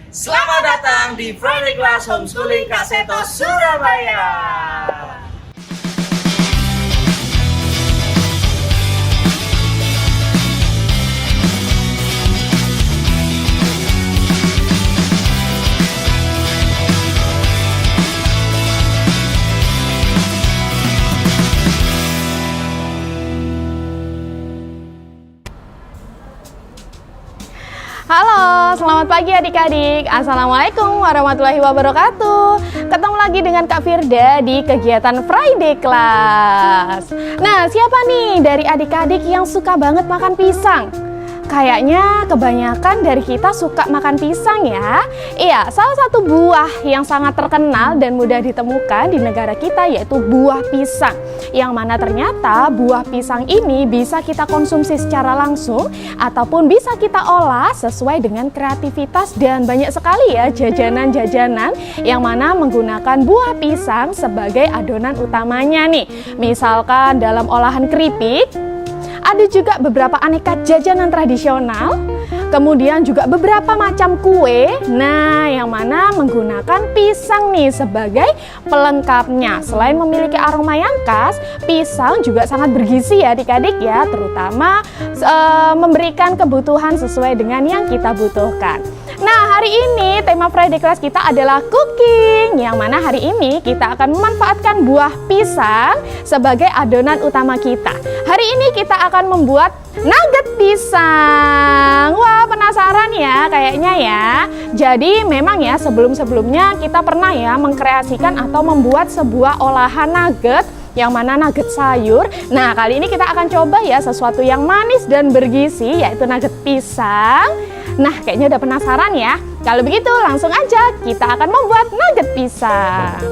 Selamat datang di Friday Class Homeschooling Kak Seto Surabaya. Halo, selamat pagi adik-adik. Assalamualaikum warahmatullahi wabarakatuh. Ketemu lagi dengan Kak Firda di kegiatan Friday Class. Nah, siapa nih dari adik-adik yang suka banget makan pisang? Kayaknya kebanyakan dari kita suka makan pisang ya. Iya, salah satu buah yang sangat terkenal dan mudah ditemukan di negara kita yaitu buah pisang. Yang mana ternyata buah pisang ini bisa kita konsumsi secara langsung ataupun bisa kita olah sesuai dengan kreativitas, dan banyak sekali ya jajanan-jajanan yang mana menggunakan buah pisang sebagai adonan utamanya nih. Misalkan dalam olahan keripik, ada juga beberapa aneka jajanan tradisional, kemudian juga beberapa macam kue. Nah, yang mana menggunakan pisang nih sebagai pelengkapnya. Selain memiliki aroma yang khas, pisang juga sangat bergizi ya adik-adik ya, terutama memberikan kebutuhan sesuai dengan yang kita butuhkan. Nah, hari ini tema Friday Class kita adalah cooking, yang mana hari ini kita akan memanfaatkan buah pisang sebagai adonan utama kita. Hari ini kita akan membuat nugget pisang. Wah, penasaran ya kayaknya ya. Jadi memang ya sebelum-sebelumnya kita pernah ya mengkreasikan atau membuat sebuah olahan nugget yang mana nugget sayur. Nah, kali ini kita akan coba ya sesuatu yang manis dan bergizi, yaitu nugget pisang. Nah, kayaknya udah penasaran ya. Kalau begitu langsung aja kita akan membuat nugget pisang.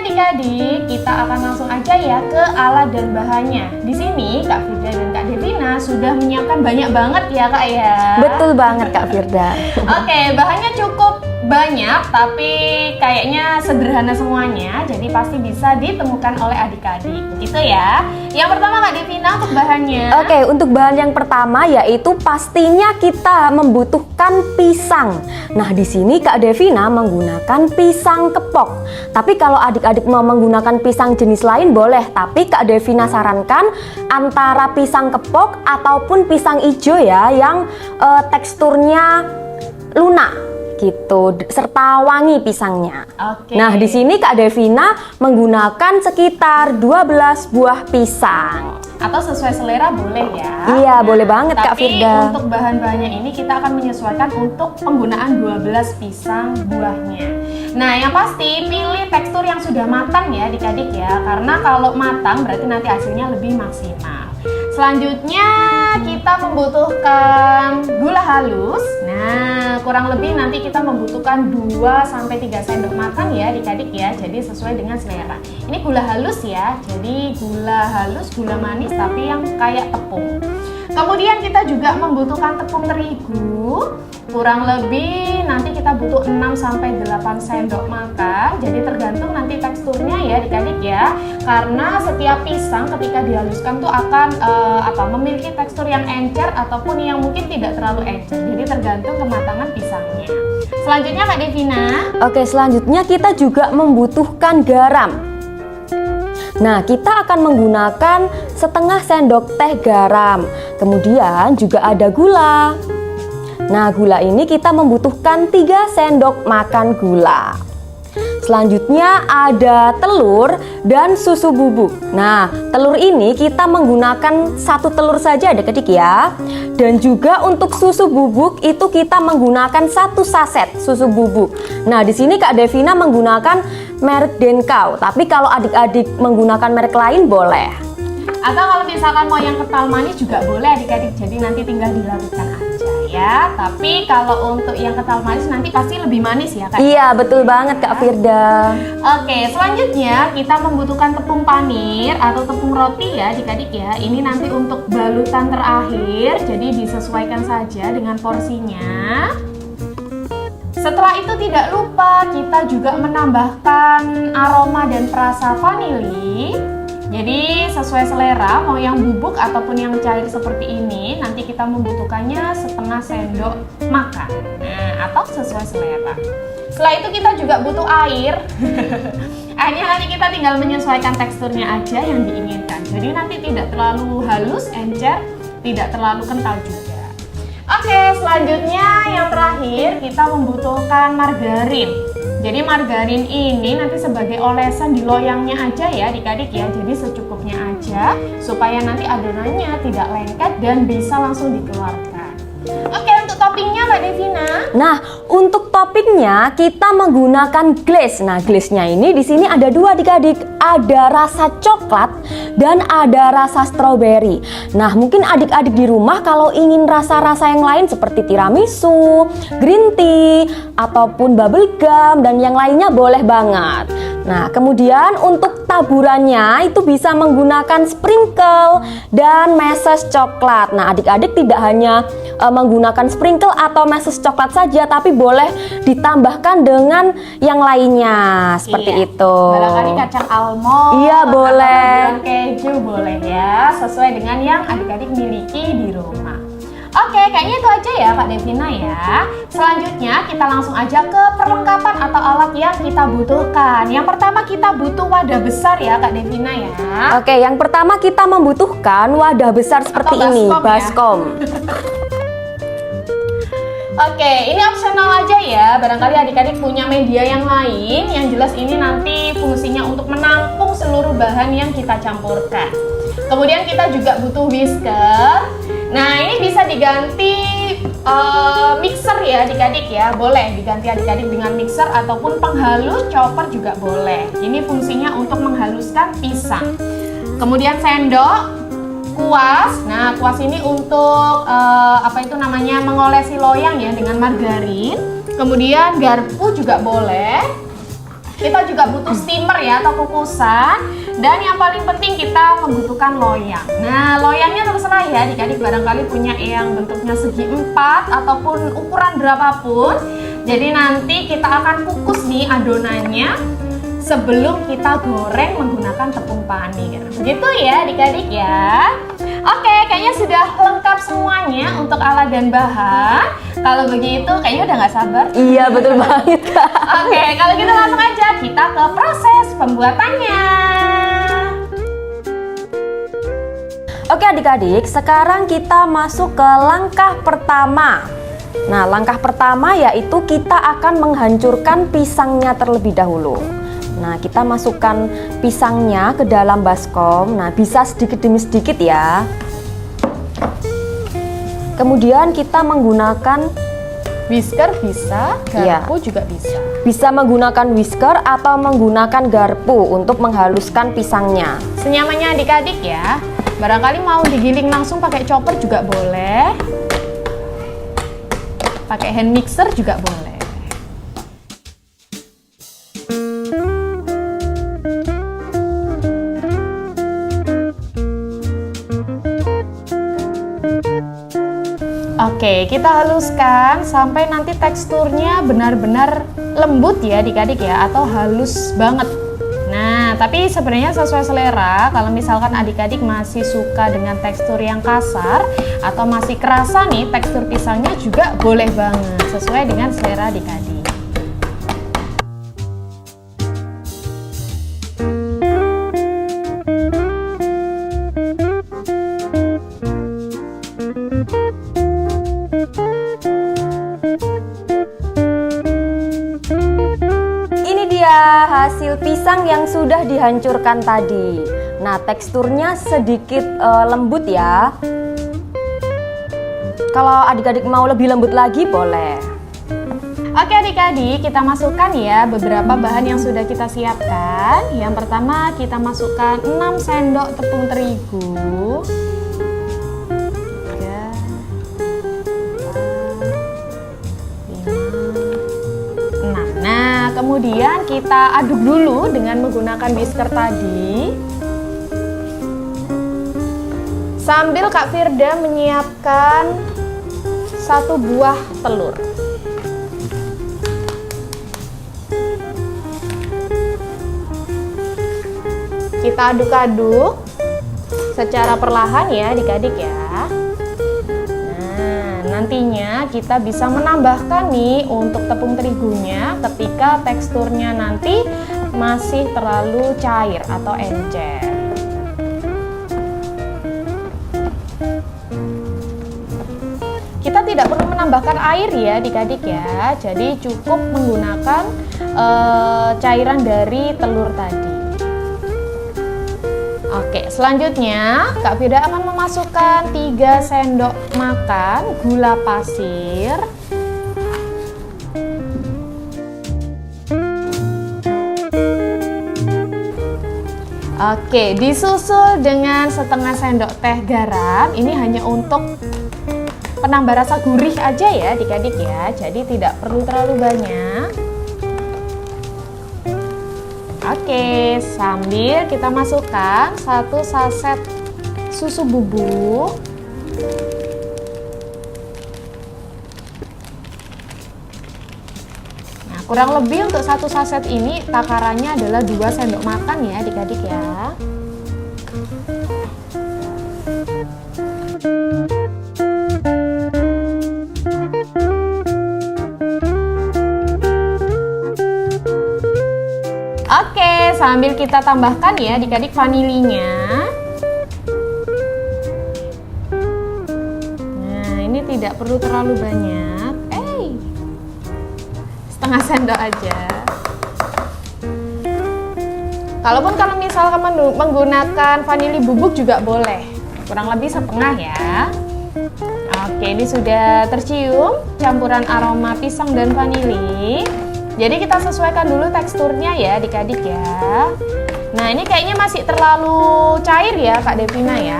Adik-adik, kita akan langsung aja ya ke alat dan bahannya. Di sini Kak Firda dan Kak Devina sudah menyiapkan banyak banget ya Kak ya. Betul banget Kak Firda. Oke, bahannya cukup banyak tapi kayaknya sederhana semuanya, jadi pasti bisa ditemukan oleh adik-adik. Gitu ya. Yang pertama Kak Devina untuk bahannya. Oke, untuk bahan yang pertama yaitu pastinya kita membutuhkan pisang. Nah, di sini Kak Devina menggunakan pisang kepok. Tapi kalau adik-adik mau menggunakan pisang jenis lain boleh, tapi Kak Devina sarankan antara pisang kepok ataupun pisang ijo ya, yang teksturnya lunak gitu, serta wangi pisangnya. Oke. Nah, di sini Kak Devina menggunakan sekitar 12 buah pisang. Atau sesuai selera boleh ya. Iya, boleh banget Kak Firda. Tapi untuk bahan-bahannya ini kita akan menyesuaikan untuk penggunaan 12 pisang buahnya. Nah, yang pasti pilih tekstur yang sudah matang ya adik-adik ya, karena kalau matang berarti nanti hasilnya lebih maksimal. Selanjutnya kita membutuhkan gula halus. Nah, kurang lebih nanti kita membutuhkan 2-3 sendok makan ya adik-adik ya. Jadi sesuai dengan selera. Ini gula halus ya. Jadi gula halus, gula manis tapi yang kayak tepung. Kemudian kita juga membutuhkan tepung terigu. Kurang lebih nanti kita butuh 6-8 sendok makan. Jadi tergantung nanti teksturnya ya adik-adik ya. Karena setiap pisang ketika dihaluskan tuh akan memiliki tekstur yang encer ataupun yang mungkin tidak terlalu encer. Jadi tergantung kematangan pisangnya. Selanjutnya Kak Devina. Oke, selanjutnya kita juga membutuhkan garam. Nah, kita akan menggunakan setengah sendok teh garam. Kemudian juga ada gula. Nah, gula ini kita membutuhkan 3 sendok makan gula. Selanjutnya ada telur dan susu bubuk. Nah, telur ini kita menggunakan 1 telur saja adik-adik ya. Dan juga untuk susu bubuk itu kita menggunakan 1 saset susu bubuk. Nah, di sini Kak Devina menggunakan merek Denkau. Tapi kalau adik-adik menggunakan merek lain boleh. Atau kalau misalkan mau yang kental manis juga boleh adik-adik. Jadi nanti tinggal dilarutkan aja ya. Tapi kalau untuk yang kental manis nanti pasti lebih manis ya Kak? Iya, betul banget Kak Firda. Oke, selanjutnya kita membutuhkan tepung panir atau tepung roti ya adik-adik ya. Ini nanti untuk balutan terakhir, jadi disesuaikan saja dengan porsinya. Setelah itu tidak lupa kita juga menambahkan aroma dan perasa vanili. Jadi sesuai selera, mau yang bubuk ataupun yang cair seperti ini, nanti kita membutuhkannya setengah sendok makan. Nah, atau sesuai selera. Setelah itu kita juga butuh air. Airnya nanti kita tinggal menyesuaikan teksturnya aja yang diinginkan. Jadi nanti tidak terlalu halus, encer, tidak terlalu kental juga. Oke, selanjutnya yang terakhir kita membutuhkan margarin. Jadi margarin ini nanti sebagai olesan di loyangnya aja ya adik-adik ya. Jadi secukupnya aja supaya nanti adonannya tidak lengket dan bisa langsung dikeluarkan. Oke, untuk toppingnya Mbak Devina. Nah, untuk toppingnya kita menggunakan glaze. Nah, glaze-nya ini di sini ada dua adik-adik. Ada rasa coklat dan ada rasa stroberi. Nah, mungkin adik-adik di rumah kalau ingin rasa-rasa yang lain seperti tiramisu, green tea, ataupun bubble gum dan yang lainnya boleh banget. Nah, kemudian untuk taburannya itu bisa menggunakan sprinkle dan meses coklat. Nah, adik-adik tidak hanya menggunakan sprinkle atau meses coklat saja, tapi boleh ditambahkan dengan yang lainnya seperti itu. Barangkali kacang almond, iya boleh, atau keju boleh ya, sesuai dengan yang adik-adik miliki di rumah. Oke, kayaknya itu aja ya Kak Devina ya. Selanjutnya kita langsung aja ke perlengkapan atau alat yang kita butuhkan. Yang pertama kita butuh wadah besar ya Kak Devina ya. Oke, yang pertama kita membutuhkan wadah besar seperti ini, baskom. Oke, ini opsional aja ya. Barangkali adik-adik punya media yang lain. Yang jelas ini nanti fungsinya untuk menampung seluruh bahan yang kita campurkan. Kemudian kita juga butuh whisker. Nah, ini bisa diganti mixer ya adik-adik ya. Boleh diganti adik-adik dengan mixer ataupun penghalus chopper juga boleh. Ini fungsinya untuk menghaluskan pisang. Kemudian sendok, kuas. Nah, kuas ini untuk mengolesi loyang ya dengan margarin. Kemudian garpu juga boleh. Kita juga butuh steamer ya atau kukusan. Dan yang paling penting kita membutuhkan loyang. Nah, loyangnya terserah ya adik-adik, barangkali punya yang bentuknya segi 4 ataupun ukuran berapapun. Jadi nanti kita akan kukus nih adonannya sebelum kita goreng menggunakan tepung panir. Begitu ya adik-adik ya. Oke, kayaknya sudah lengkap semuanya untuk alat dan bahan. Kalau begitu kayaknya udah nggak sabar. Iya, betul banget Kak. Oke, kalau gitu langsung aja kita ke proses pembuatannya. Oke adik-adik, sekarang kita masuk ke langkah pertama. Nah, langkah pertama yaitu kita akan menghancurkan pisangnya terlebih dahulu. Nah, kita masukkan pisangnya ke dalam baskom. Nah, bisa sedikit demi sedikit ya. Kemudian kita menggunakan Whisker bisa, garpu juga bisa. Bisa menggunakan whisker atau menggunakan garpu untuk menghaluskan pisangnya. Senyamannya adik-adik ya. Barangkali mau digiling langsung pakai chopper juga boleh. Pakai hand mixer juga boleh. Oke, kita haluskan sampai nanti teksturnya benar-benar lembut ya adik-adik ya, atau halus banget. Nah, tapi sebenarnya sesuai selera. Kalau misalkan adik-adik masih suka dengan tekstur yang kasar atau masih kerasa nih tekstur pisangnya juga boleh banget, sesuai dengan selera adik-adik. Hasil pisang yang sudah dihancurkan tadi. Nah, teksturnya sedikit lembut ya. Kalau adik-adik mau lebih lembut lagi boleh. Oke adik-adik, kita masukkan ya beberapa bahan yang sudah kita siapkan. Yang pertama kita masukkan 6 sendok tepung terigu. 3, 4, kemudian kita aduk dulu dengan menggunakan whisker tadi. Sambil Kak Firda menyiapkan 1 buah telur. Kita aduk-aduk secara perlahan ya adik-adik ya. Nah, nantinya kita bisa menambahkan nih untuk tepung terigunya ketika teksturnya nanti masih terlalu cair atau encer. Kita tidak perlu menambahkan air ya adik-adik ya, jadi cukup menggunakan cairan dari telur tadi. Oke, selanjutnya Kak Firda akan memasukkan 3 sendok makan gula pasir. Oke, disusul dengan setengah sendok teh garam. Ini hanya untuk penambah rasa gurih aja ya adik-adik ya, jadi tidak perlu terlalu banyak. Oke, sambil kita masukkan 1 saset susu bubuk. Nah, kurang lebih untuk 1 saset ini takarannya adalah 2 sendok makan ya adik-adik ya. Oke, sambil kita tambahkan ya adik-adik vanilinya. Nah, ini tidak perlu terlalu banyak. Setengah sendok aja. Kalau misalkan menggunakan vanili bubuk juga boleh. Kurang lebih setengah ya. Oke, ini sudah tercium campuran aroma pisang dan vanili. Jadi kita sesuaikan dulu teksturnya ya adik-adik ya. Nah, ini kayaknya masih terlalu cair ya Kak Devina ya.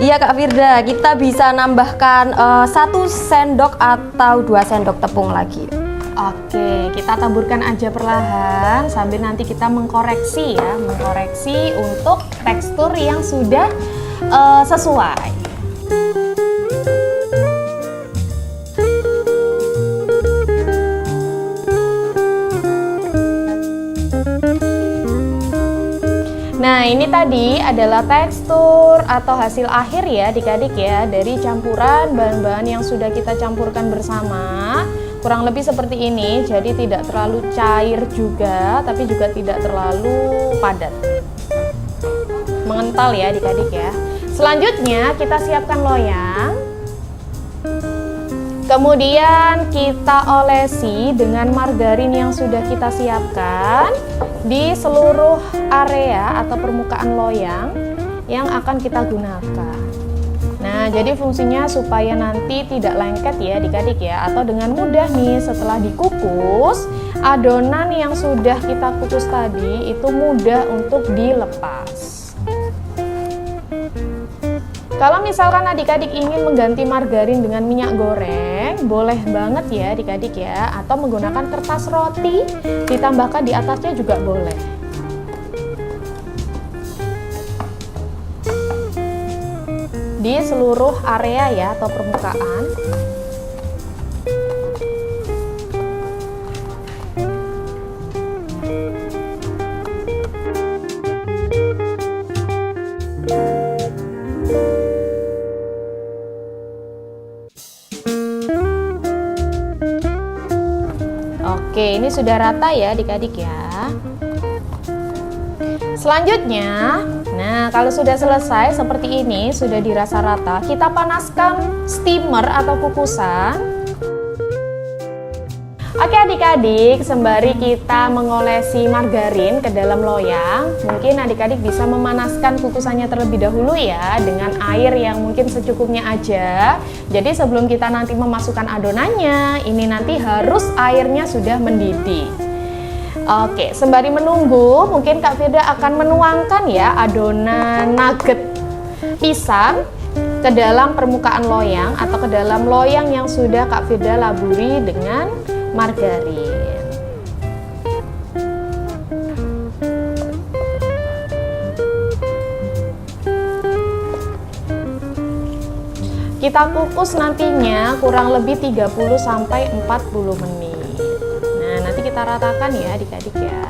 Iya Kak Firda, kita bisa nambahkan 1 sendok atau 2 sendok tepung lagi. Oke, kita taburkan aja perlahan sambil nanti kita mengkoreksi ya, mengkoreksi untuk tekstur yang sudah sesuai. Nah, ini tadi adalah tekstur atau hasil akhir ya adik-adik ya dari campuran bahan-bahan yang sudah kita campurkan bersama. Kurang lebih seperti ini, jadi tidak terlalu cair juga, tapi juga tidak terlalu padat. Mengental ya adik-adik ya. Selanjutnya kita siapkan loyang. Kemudian kita olesi dengan margarin yang sudah kita siapkan di seluruh area atau permukaan loyang yang akan kita gunakan. Nah, jadi fungsinya supaya nanti tidak lengket ya adik-adik ya, atau dengan mudah nih setelah dikukus, adonan yang sudah kita kukus tadi itu mudah untuk dilepas. Kalau misalkan adik-adik ingin mengganti margarin dengan minyak goreng, boleh banget ya adik-adik ya, atau menggunakan kertas roti ditambahkan di atasnya juga boleh. Di seluruh area ya atau permukaan. Oke, ini sudah rata ya adik-adik ya. Selanjutnya, nah kalau sudah selesai seperti ini, sudah dirasa rata, kita panaskan steamer atau kukusan. Oke adik-adik, sembari kita mengolesi margarin ke dalam loyang, mungkin adik-adik bisa memanaskan kukusannya terlebih dahulu ya, dengan air yang mungkin secukupnya aja. Jadi sebelum kita nanti memasukkan adonannya, ini nanti harus airnya sudah mendidih. Oke, sembari menunggu, mungkin Kak Firda akan menuangkan ya adonan nugget pisang ke dalam permukaan loyang atau ke dalam loyang yang sudah Kak Firda laburi dengan margarin. Kita kukus nantinya kurang lebih 30 sampai 40 menit. Nah, nanti kita ratakan ya adik-adik ya.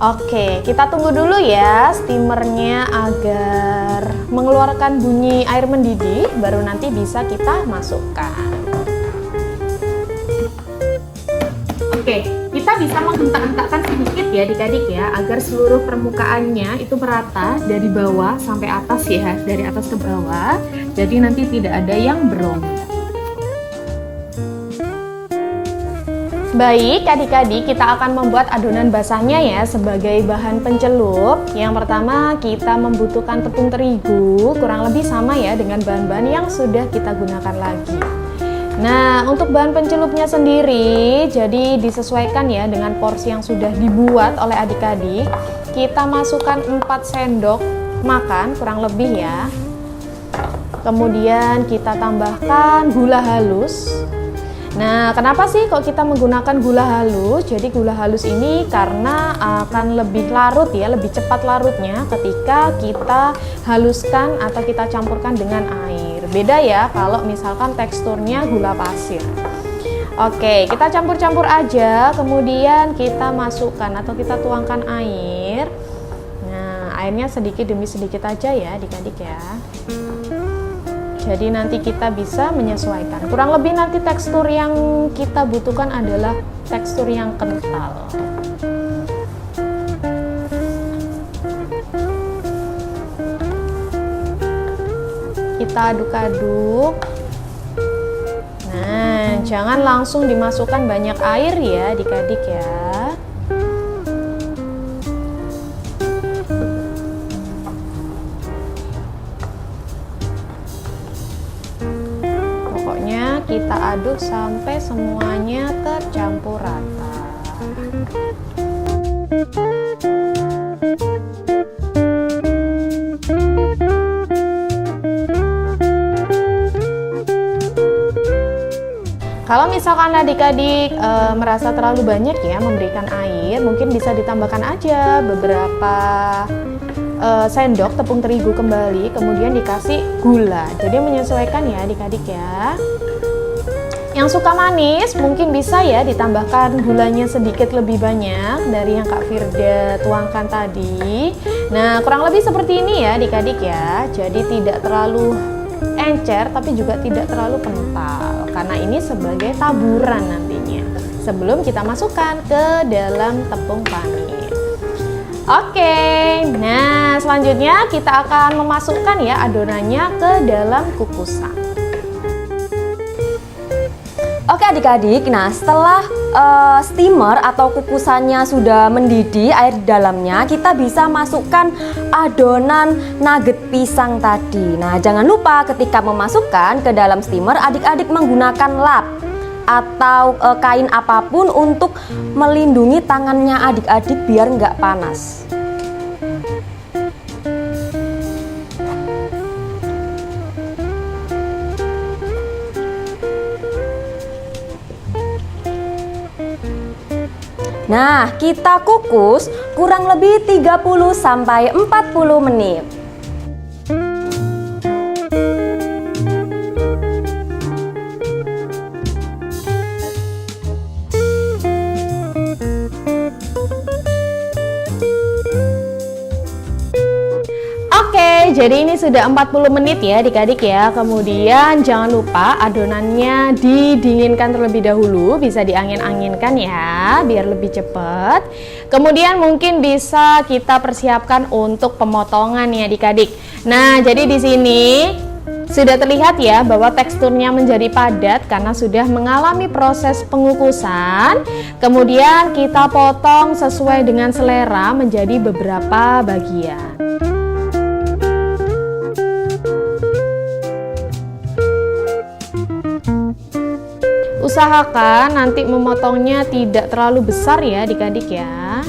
Oke, kita tunggu dulu ya steamernya agar mengeluarkan bunyi air mendidih, baru nanti bisa kita masukkan. Oke, kita bisa menghentak-hentakkan sedikit ya adik-adik ya, agar seluruh permukaannya itu merata dari bawah sampai atas ya, dari atas ke bawah, jadi nanti tidak ada yang berongga. Baik adik-adik, kita akan membuat adonan basahnya ya sebagai bahan pencelup. Yang pertama kita membutuhkan tepung terigu, kurang lebih sama ya dengan bahan-bahan yang sudah kita gunakan lagi. Nah, untuk bahan pencelupnya sendiri, jadi disesuaikan ya dengan porsi yang sudah dibuat oleh adik-adik. Kita masukkan 4 sendok makan kurang lebih ya. Kemudian kita tambahkan gula halus. Nah, kenapa sih kok kita menggunakan gula halus? Jadi gula halus ini karena akan lebih larut ya, lebih cepat larutnya ketika kita haluskan atau kita campurkan dengan air. Beda ya kalau misalkan teksturnya gula pasir. Oke, kita campur-campur aja, kemudian kita masukkan atau kita tuangkan air. Nah, airnya sedikit demi sedikit aja ya adik-adik ya. Jadi nanti kita bisa menyesuaikan. Kurang lebih nanti tekstur yang kita butuhkan adalah tekstur yang kental. Kita aduk-aduk. Nah, jangan langsung dimasukkan banyak air ya adik-adik ya. Kita aduk sampai semuanya tercampur rata. Kalau misalkan adik-adik merasa terlalu banyak ya memberikan air, mungkin bisa ditambahkan aja beberapa sendok tepung terigu kembali, kemudian dikasih gula. Jadi menyesuaikan ya adik-adik ya. Yang suka manis mungkin bisa ya ditambahkan gulanya sedikit lebih banyak dari yang Kak Firda tuangkan tadi. Nah, kurang lebih seperti ini ya adik-adik ya. Jadi tidak terlalu encer tapi juga tidak terlalu kental, karena ini sebagai taburan nantinya sebelum kita masukkan ke dalam tepung panir. Oke, nah selanjutnya kita akan memasukkan ya adonannya ke dalam kukusan. Oke adik-adik, nah setelah steamer atau kukusannya sudah mendidih air di dalamnya, kita bisa masukkan adonan nugget pisang tadi. Nah, jangan lupa ketika memasukkan ke dalam steamer, adik-adik menggunakan lap atau kain apapun untuk melindungi tangannya adik-adik biar nggak panas. Nah, kita kukus kurang lebih 30 sampai 40 menit. Oke, jadi ini sudah 40 menit ya adik-adik ya. Kemudian jangan lupa adonannya didinginkan terlebih dahulu, bisa diangin-anginkan ya biar lebih cepat. Kemudian mungkin bisa kita persiapkan untuk pemotongan ya adik-adik. Nah, jadi di sini sudah terlihat ya bahwa teksturnya menjadi padat karena sudah mengalami proses pengukusan. Kemudian kita potong sesuai dengan selera menjadi beberapa bagian. Usahakan nanti memotongnya tidak terlalu besar ya adik-adik ya.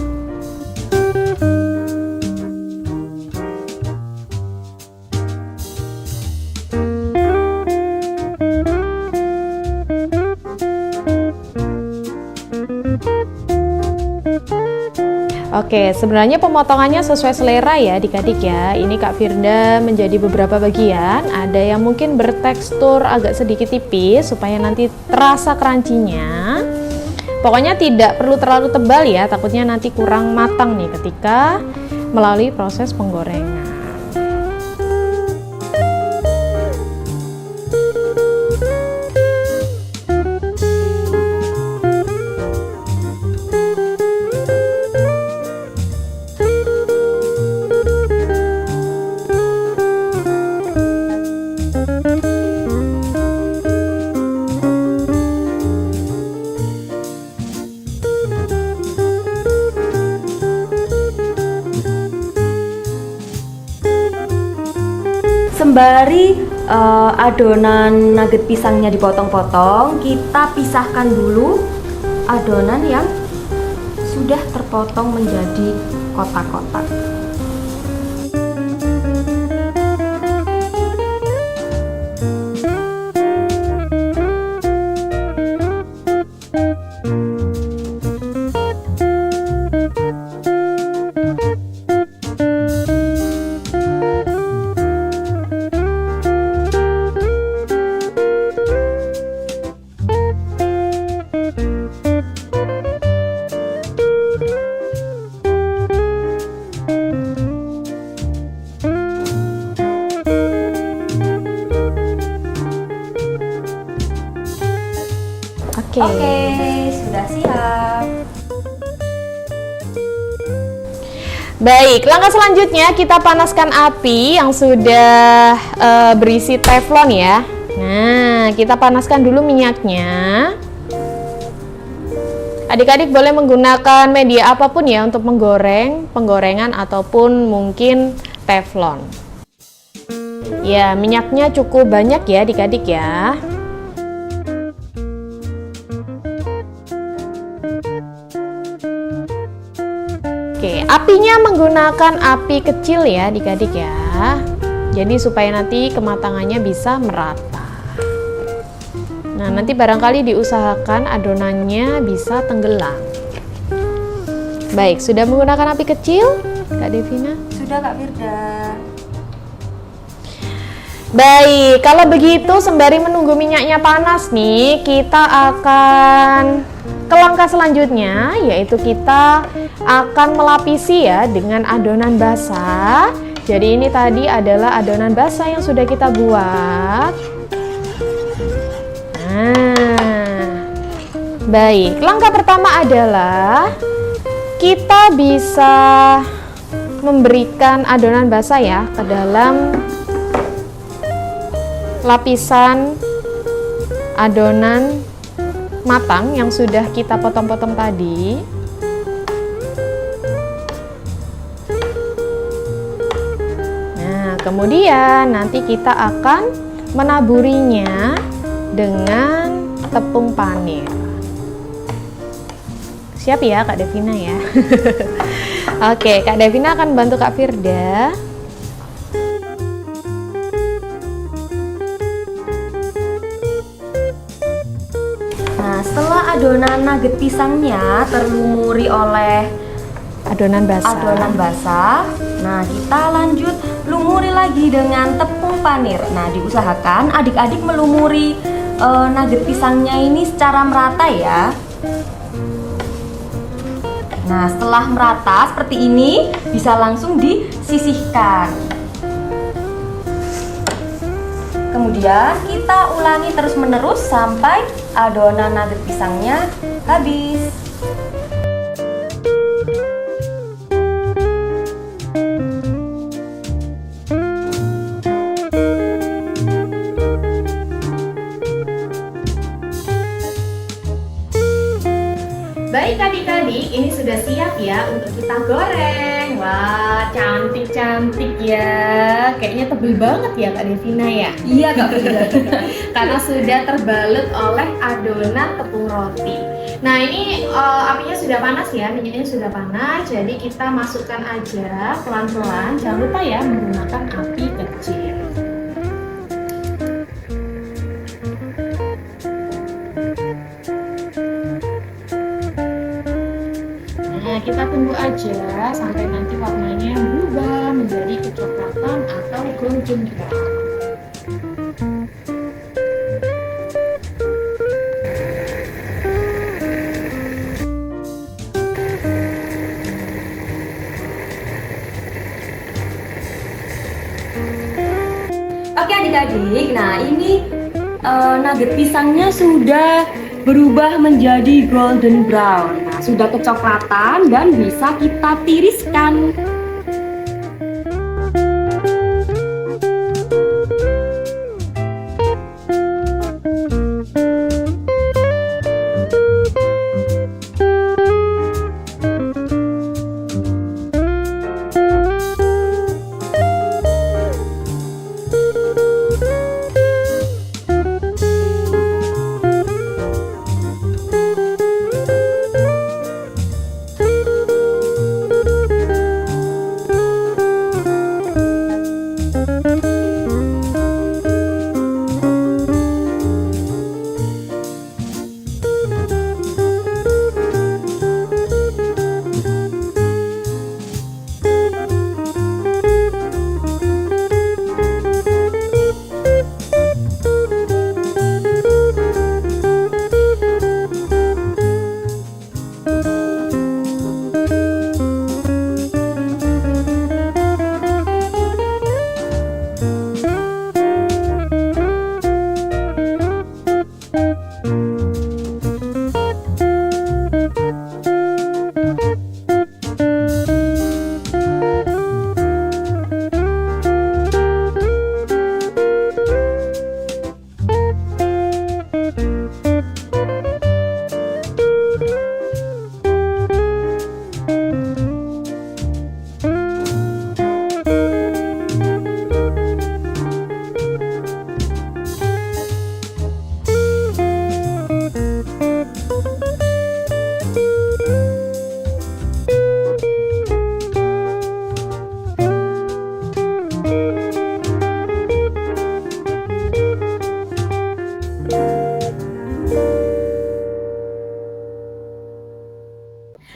Oke, sebenarnya pemotongannya sesuai selera ya adik-adik ya. Ini Kak Firda menjadi beberapa bagian. Ada yang mungkin bertekstur agak sedikit tipis supaya nanti terasa crunchy-nya. Pokoknya tidak perlu terlalu tebal ya, takutnya nanti kurang matang nih ketika melalui proses penggorengan. Sembari adonan nugget pisangnya dipotong-potong, kita pisahkan dulu adonan yang sudah terpotong menjadi kotak-kotak. Oke, sudah siap. Baik, langkah selanjutnya kita panaskan api yang sudah berisi teflon ya. Nah, kita panaskan dulu minyaknya. Adik-adik boleh menggunakan media apapun ya untuk menggoreng, penggorengan ataupun mungkin teflon. Ya, minyaknya cukup banyak ya adik-adik ya. Oke, apinya menggunakan api kecil ya adik-adik ya. Jadi supaya nanti kematangannya bisa merata. Nah, nanti barangkali diusahakan adonannya bisa tenggelam. Baik, sudah menggunakan api kecil, Kak Devina? Sudah Kak Firda. Baik, kalau begitu sembari menunggu minyaknya panas nih, kita akan ke langkah selanjutnya, yaitu kita akan melapisi ya dengan adonan basah. Jadi ini tadi adalah adonan basah yang sudah kita buat. Nah, baik, langkah pertama adalah kita bisa memberikan adonan basah ya ke dalam lapisan adonan matang yang sudah kita potong-potong tadi. Nah, kemudian nanti kita akan menaburinya dengan tepung panir. Siap ya Kak Devina ya. Oke, Kak Devina akan bantu Kak Firda. Setelah adonan nugget pisangnya terlumuri oleh Adonan basah. Nah, kita lanjut lumuri lagi dengan tepung panir. Nah, diusahakan adik-adik melumuri nugget pisangnya ini secara merata ya. Nah, setelah merata seperti ini, bisa langsung disisihkan. Kemudian kita ulangi terus-menerus sampai adonan nugget pisangnya habis. Baik adik-adik, ini sudah siap ya untuk kita goreng. Wah, cantik-cantik ya. Kayaknya tebel banget ya Kak Devina ya. Iya Kak Firda. Karena sudah terbalut oleh adonan tepung roti. Nah, ini apinya sudah panas ya, minyaknya sudah panas. Jadi kita masukkan aja pelan-pelan. Jangan lupa ya menggunakan api kecil. Nah, kita tunggu aja sampai nanti warnanya berubah menjadi kecoklatan atau golden brown. Oke adik-adik, nah ini nugget pisangnya sudah berubah menjadi golden brown. Nah, sudah kecoklatan dan bisa kita tiriskan.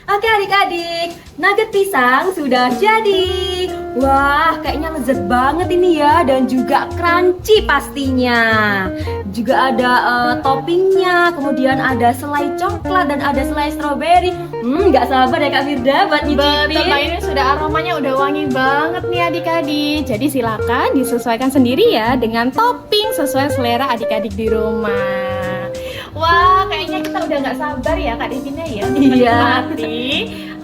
Oke adik-adik, nugget pisang sudah jadi. Wah, kayaknya lezat banget ini ya, dan juga crunchy pastinya. Juga ada toppingnya, kemudian ada selai coklat dan ada selai stroberi. Nggak sabar ya Kak Firda buat Betul, nyicipin. Mbak, ini sudah aromanya udah wangi banget nih adik-adik. Jadi silakan disesuaikan sendiri ya dengan topping sesuai selera adik-adik di rumah. Wah, kayaknya kita udah nggak sabar ya Kak Devina ya untuk Iya. menikmati.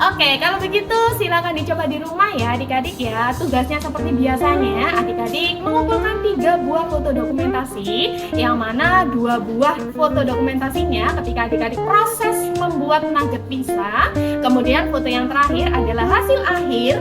Oke, kalau begitu silakan dicoba di rumah ya adik-adik ya. Tugasnya seperti biasanya, adik-adik mengumpulkan 3 buah foto dokumentasi, yang mana 2 buah foto dokumentasinya ketika adik-adik proses membuat nugget pisang. Kemudian foto yang terakhir adalah hasil akhir,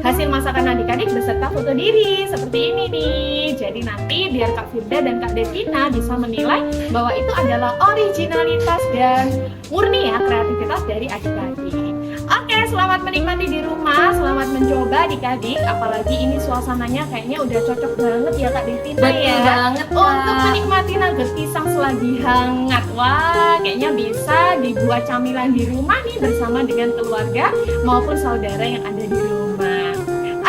hasil masakan adik-adik beserta foto diri seperti ini nih. Jadi nanti biar Kak Firda dan Kak Devina bisa menilai bahwa itu adalah originalitas dan murni ya kreativitas dari adik-adik. Oke, selamat menikmati di rumah, selamat mencoba adik-adik. Apalagi ini suasananya kayaknya udah cocok banget ya Kak Devina Betul ya. banget, Kak. Untuk menikmati nugget pisang selagi hangat. Wah, kayaknya bisa dibuat camilan di rumah nih bersama dengan keluarga maupun saudara yang ada di rumah.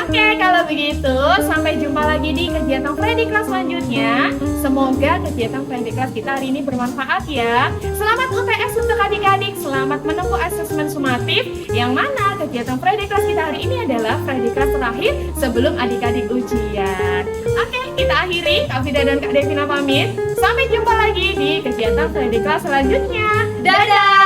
Oke, kalau begitu sampai jumpa lagi di kegiatan Friday Class selanjutnya. Semoga kegiatan Friday Class kita hari ini bermanfaat ya. Selamat UTS untuk adik-adik, selamat menempuh asesmen sumatif. Yang mana kegiatan Friday Class kita hari ini adalah Friday Class terakhir sebelum adik-adik ujian. Oke, kita akhiri. Kak Vida dan Kak Devina pamit. Sampai jumpa lagi di kegiatan Friday Class selanjutnya. Dadah!